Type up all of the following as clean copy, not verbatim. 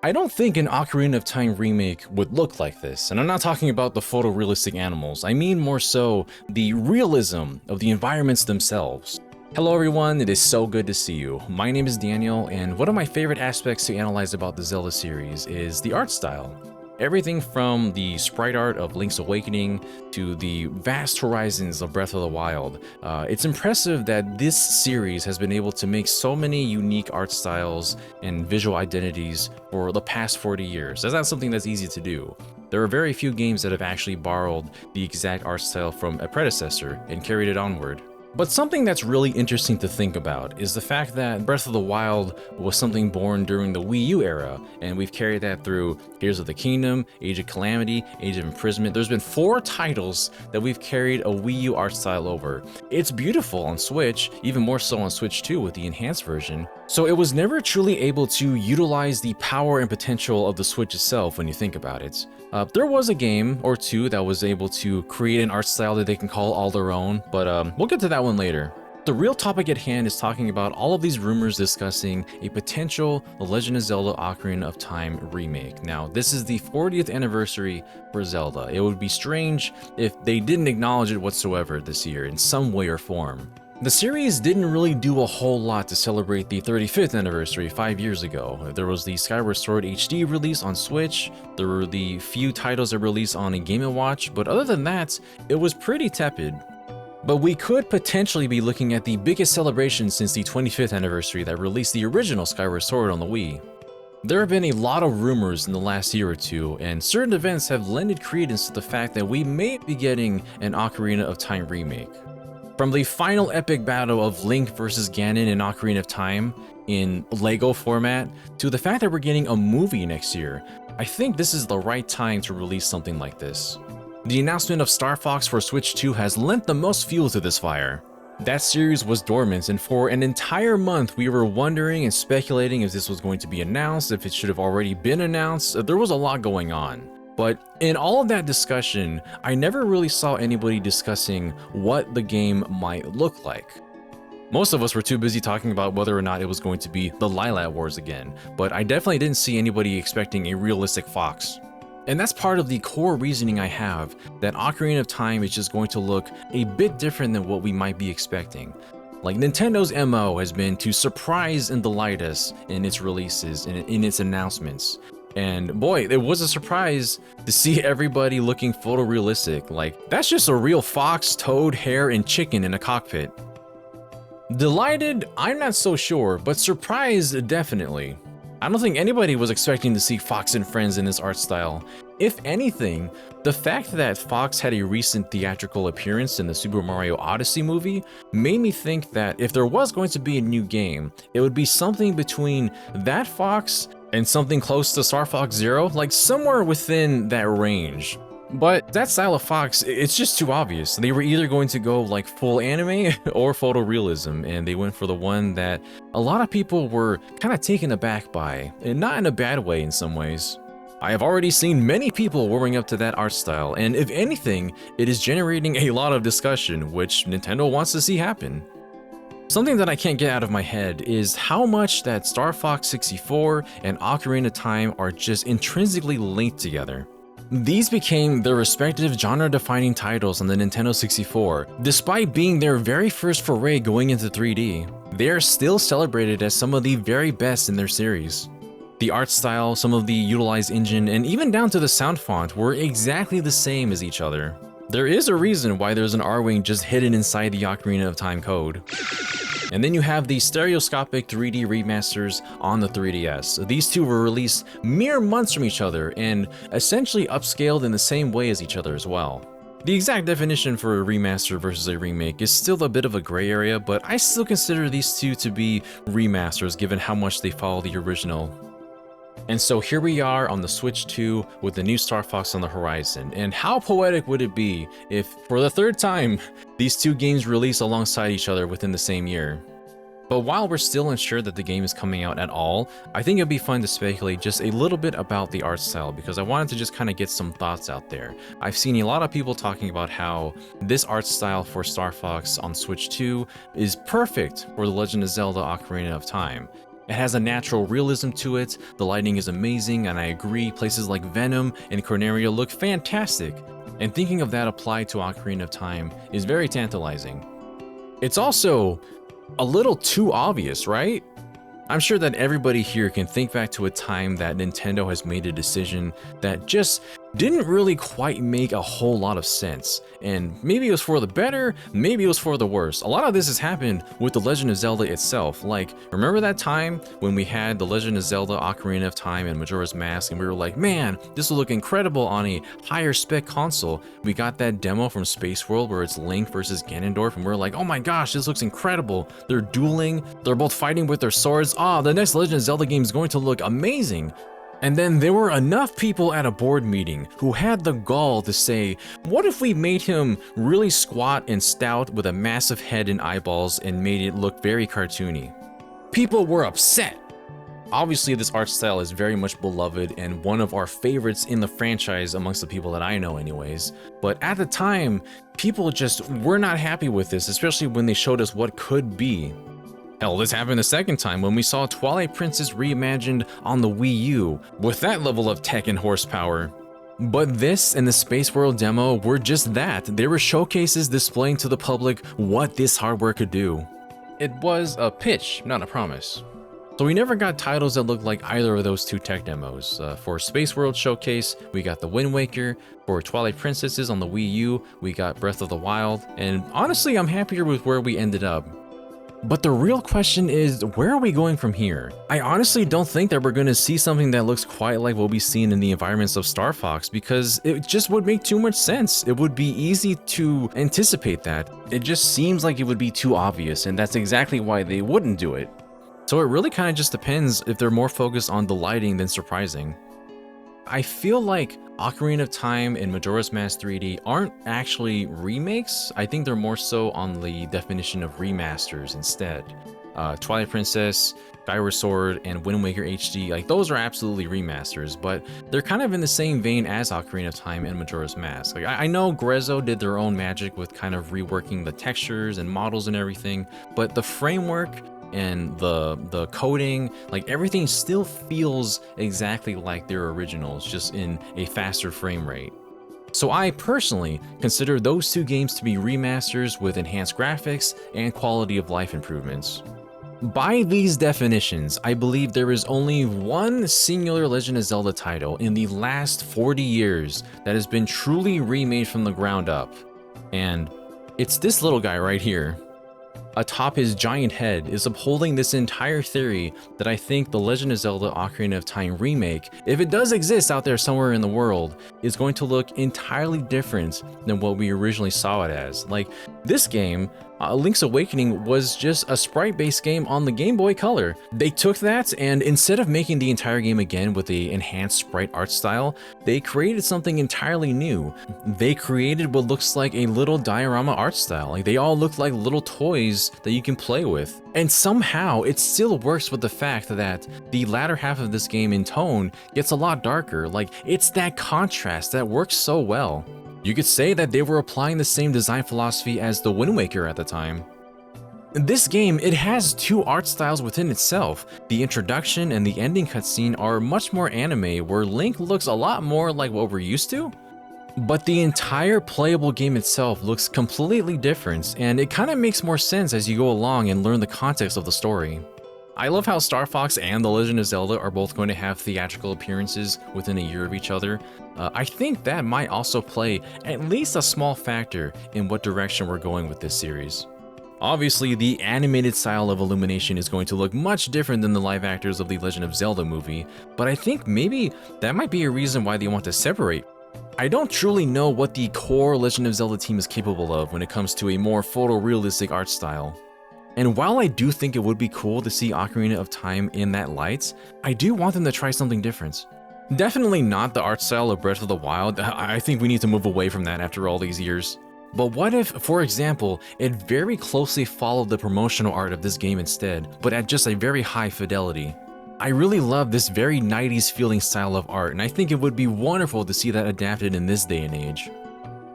I don't think an Ocarina of Time remake would look like this, and I'm not talking about the photorealistic animals, I mean more so the realism of the environments themselves. Hello everyone, it is so good to see you. My name is Daniel, and one of my favorite aspects to analyze about the Zelda series is the art style. Everything from the sprite art of Link's Awakening to the vast horizons of Breath of the Wild. It's impressive that this series has been able to make so many unique art styles and visual identities for the past 40 years. That's not something that's easy to do. There are very few games that have actually borrowed the exact art style from a predecessor and carried it onward. But something that's really interesting to think about is the fact that Breath of the Wild was something born during the Wii U era, and we've carried that through Tears of the Kingdom, Age of Calamity, Age of Imprisonment. There's been 4 titles that we've carried a Wii U art style over. It's beautiful on Switch, even more so on Switch 2 with the enhanced version. So it was never truly able to utilize the power and potential of the Switch itself when you think about it. There was a game or two that was able to create an art style that they can call all their own, but we'll get to that one later. The real topic at hand is talking about all of these rumors discussing a potential The Legend of Zelda Ocarina of Time remake. Now, this is the 40th anniversary for Zelda. It would be strange if they didn't acknowledge it whatsoever this year in some way or form. The series didn't really do a whole lot to celebrate the 35th anniversary 5 years ago. There was the Skyward Sword HD release on Switch, there were the few titles that released on a Game & Watch, but other than that, it was pretty tepid. But we could potentially be looking at the biggest celebration since the 25th anniversary that released the original Skyward Sword on the Wii. There have been a lot of rumors in the last year or two, and certain events have lended credence to the fact that we may be getting an Ocarina of Time remake. From the final epic battle of Link versus Ganon in Ocarina of Time in LEGO format, to the fact that we're getting a movie next year, I think this is the right time to release something like this. The announcement of Star Fox for Switch 2 has lent the most fuel to this fire. That series was dormant, and for an entire month we were wondering and speculating if this was going to be announced, if it should have already been announced. There was a lot going on. But in all of that discussion, I never really saw anybody discussing what the game might look like. Most of us were too busy talking about whether or not it was going to be the Lylat Wars again, but I definitely didn't see anybody expecting a realistic Fox. And that's part of the core reasoning I have that Ocarina of Time is just going to look a bit different than what we might be expecting. Like, Nintendo's MO has been to surprise and delight us in its releases and in its announcements. And boy, it was a surprise to see everybody looking photorealistic. Like, that's just a real fox, toad, hare, and chicken in a cockpit. Delighted? I'm not so sure, but surprised, definitely. I don't think anybody was expecting to see Fox and Friends in this art style. If anything, the fact that Fox had a recent theatrical appearance in the Super Mario Odyssey movie made me think that if there was going to be a new game, it would be something between that Fox and something close to Star Fox Zero, like somewhere within that range. But that style of Fox, it's just too obvious. They were either going to go like full anime or photorealism, and they went for the one that a lot of people were kind of taken aback by, and not in a bad way in some ways. I have already seen many people warming up to that art style, and if anything, it is generating a lot of discussion, which Nintendo wants to see happen. Something that I can't get out of my head is how much that Star Fox 64 and Ocarina of Time are just intrinsically linked together. These became their respective genre-defining titles on the Nintendo 64. Despite being their very first foray going into 3D, they are still celebrated as some of the very best in their series. The art style, some of the utilized engine, and even down to the sound font were exactly the same as each other. There is a reason why there's an R-Wing just hidden inside the Ocarina of Time code. And then you have the stereoscopic 3D remasters on the 3DS. These two were released mere months from each other and essentially upscaled in the same way as each other as well. The exact definition for a remaster versus a remake is still a bit of a gray area, but I still consider these two to be remasters given how much they follow the original. And so here we are on the Switch 2 with the new Star Fox on the horizon, and how poetic would it be if, for the third time, these two games release alongside each other within the same year. But while we're still unsure that the game is coming out at all, I think it'd be fun to speculate just a little bit about the art style, because I wanted to just kind of get some thoughts out there. I've seen a lot of people talking about how this art style for Star Fox on Switch 2 is perfect for The Legend of Zelda Ocarina of Time. It has a natural realism to it, the lighting is amazing, and I agree, places like Venom and Corneria look fantastic, and thinking of that applied to Ocarina of Time is very tantalizing. It's also a little too obvious, right? I'm sure that everybody here can think back to a time that Nintendo has made a decision that just didn't really quite make a whole lot of sense. And maybe it was for the better, maybe it was for the worse. A lot of this has happened with The Legend of Zelda itself. Like, remember that time when we had The Legend of Zelda Ocarina of Time and Majora's Mask and we were like, man, this will look incredible on a higher spec console. We got that demo from Space World where it's Link versus Ganondorf and we're like, oh my gosh, this looks incredible. They're dueling, they're both fighting with their swords. Ah, the next Legend of Zelda game is going to look amazing. And then there were enough people at a board meeting who had the gall to say, what if we made him really squat and stout with a massive head and eyeballs and made it look very cartoony? People were upset. Obviously, this art style is very much beloved and one of our favorites in the franchise amongst the people that I know anyways. But at the time, people just were not happy with this, especially when they showed us what could be. Hell, this happened the second time when we saw Twilight Princess reimagined on the Wii U with that level of tech and horsepower. But this and the Space World demo were just that. They were showcases displaying to the public what this hardware could do. It was a pitch, not a promise. So we never got titles that looked like either of those two tech demos. For Space World Showcase, we got the Wind Waker. For Twilight Princesses on the Wii U, we got Breath of the Wild. And honestly, I'm happier with where we ended up. But the real question is, where are we going from here? I honestly don't think that we're going to see something that looks quite like what we've seen in the environments of Star Fox, because it just would make too much sense. It would be easy to anticipate that. It just seems like it would be too obvious, and that's exactly why they wouldn't do it. So it really kind of just depends if they're more focused on delighting than surprising. I feel like Ocarina of Time and Majora's Mask 3D aren't actually remakes. I think they're more so on the definition of remasters instead. Twilight Princess, Skyward Sword, and Wind Waker HD, like those are absolutely remasters, but they're kind of in the same vein as Ocarina of Time and Majora's Mask. Like I know Grezzo did their own magic with kind of reworking the textures and models and everything, but the framework and the coding, like everything still feels exactly like their originals, just in a faster frame rate. So I personally consider those two games to be remasters with enhanced graphics and quality of life improvements. By these definitions, I believe there is only one singular Legend of Zelda title in the last 40 years that has been truly remade from the ground up, and it's this little guy right here. Atop his giant head is upholding this entire theory that I think The Legend of Zelda Ocarina of Time remake, if it does exist out there somewhere in the world, is going to look entirely different than what we originally saw it as. Like, this game, Link's Awakening, was just a sprite-based game on the Game Boy Color. They took that, and instead of making the entire game again with the enhanced sprite art style, they created something entirely new. They created what looks like a little diorama art style. Like, they all look like little toys that you can play with. And somehow, it still works with the fact that the latter half of this game in tone gets a lot darker. Like, it's that contrast that works so well. You could say that they were applying the same design philosophy as the Wind Waker at the time. This game, it has two art styles within itself. The introduction and the ending cutscene are much more anime, where Link looks a lot more like what we're used to. But the entire playable game itself looks completely different, and it kind of makes more sense as you go along and learn the context of the story. I love how Star Fox and The Legend of Zelda are both going to have theatrical appearances within a year of each other. I think that might also play at least a small factor in what direction we're going with this series. Obviously, the animated style of Illumination is going to look much different than the live actors of the Legend of Zelda movie, but I think maybe that might be a reason why they want to separate. I don't truly know what the core Legend of Zelda team is capable of when it comes to a more photorealistic art style. And while I do think it would be cool to see Ocarina of Time in that light, I do want them to try something different. Definitely not the art style of Breath of the Wild. I think we need to move away from that after all these years. But what if, for example, it very closely followed the promotional art of this game instead, but at just a very high fidelity? I really love this very 90s feeling style of art, and I think it would be wonderful to see that adapted in this day and age.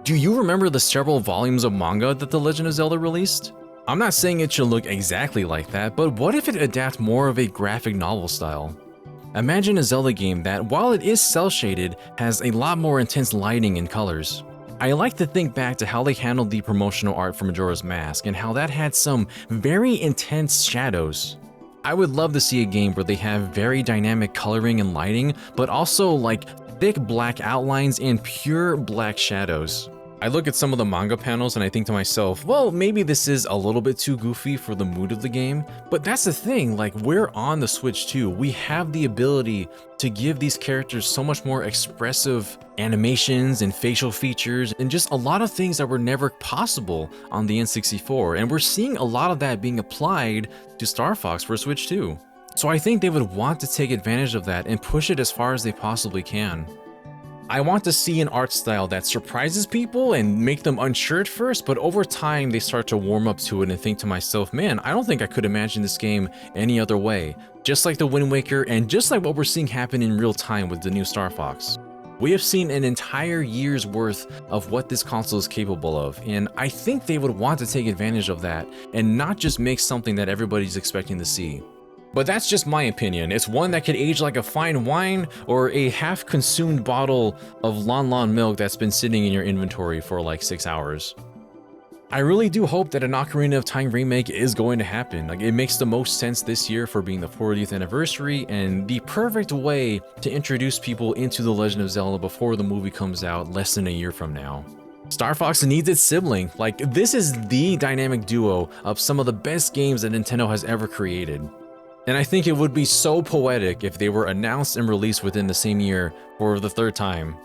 Do you remember the several volumes of manga that The Legend of Zelda released? I'm not saying it should look exactly like that, but what if it adapted more of a graphic novel style? Imagine a Zelda game that, while it is cel-shaded, has a lot more intense lighting and colors. I like to think back to how they handled the promotional art for Majora's Mask and how that had some very intense shadows. I would love to see a game where they have very dynamic coloring and lighting, but also like thick black outlines and pure black shadows. I look at some of the manga panels and I think to myself, well, maybe this is a little bit too goofy for the mood of the game, but that's the thing, like we're on the Switch too. We have the ability to give these characters so much more expressive animations and facial features and just a lot of things that were never possible on the N64, and we're seeing a lot of that being applied to Star Fox for Switch 2. So I think they would want to take advantage of that and push it as far as they possibly can. I want to see an art style that surprises people and make them unsure at first, but over time they start to warm up to it and think to myself, man, I don't think I could imagine this game any other way. Just like the Wind Waker and just like what we're seeing happen in real time with the new Star Fox. We have seen an entire year's worth of what this console is capable of, and I think they would want to take advantage of that and not just make something that everybody's expecting to see. But that's just my opinion. It's one that could age like a fine wine or a half-consumed bottle of Lon Lon milk that's been sitting in your inventory for like 6 hours. I really do hope that an Ocarina of Time remake is going to happen. Like, it makes the most sense this year for being the 40th anniversary and the perfect way to introduce people into The Legend of Zelda before the movie comes out less than a year from now. Star Fox needs its sibling. Like, this is the dynamic duo of some of the best games that Nintendo has ever created. And I think it would be so poetic if they were announced and released within the same year for the third time.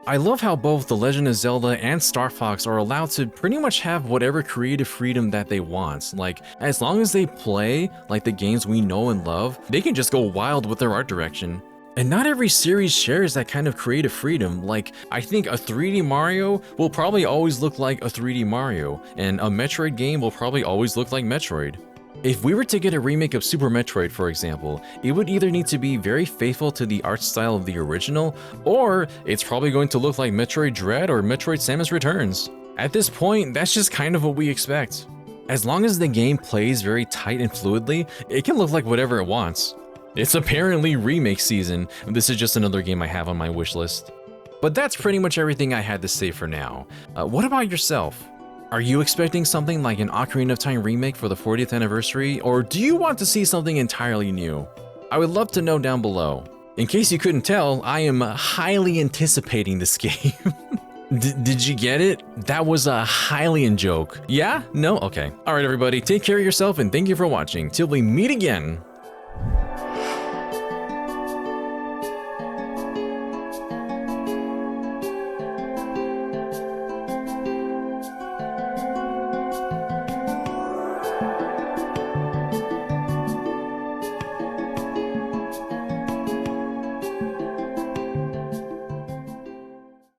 I love how both The Legend of Zelda and Star Fox are allowed to pretty much have whatever creative freedom that they want. Like, as long as they play like the games we know and love, they can just go wild with their art direction. And not every series shares that kind of creative freedom. Like, I think a 3D Mario will probably always look like a 3D Mario, and a Metroid game will probably always look like Metroid. If we were to get a remake of Super Metroid, for example, it would either need to be very faithful to the art style of the original, or it's probably going to look like Metroid Dread or Metroid Samus Returns. At this point, that's just kind of what we expect. As long as the game plays very tight and fluidly, it can look like whatever it wants. It's apparently remake season. This is just another game I have on my wish list. But that's pretty much everything I had to say for now. What about yourself? Are you expecting something like an Ocarina of Time remake for the 40th anniversary, or do you want to see something entirely new? I would love to know down below. In case you couldn't tell, I am highly anticipating this game. Did you get it? That was a Hylian joke. Yeah? No? Okay. Alright everybody, take care of yourself and thank you for watching. Till we meet again.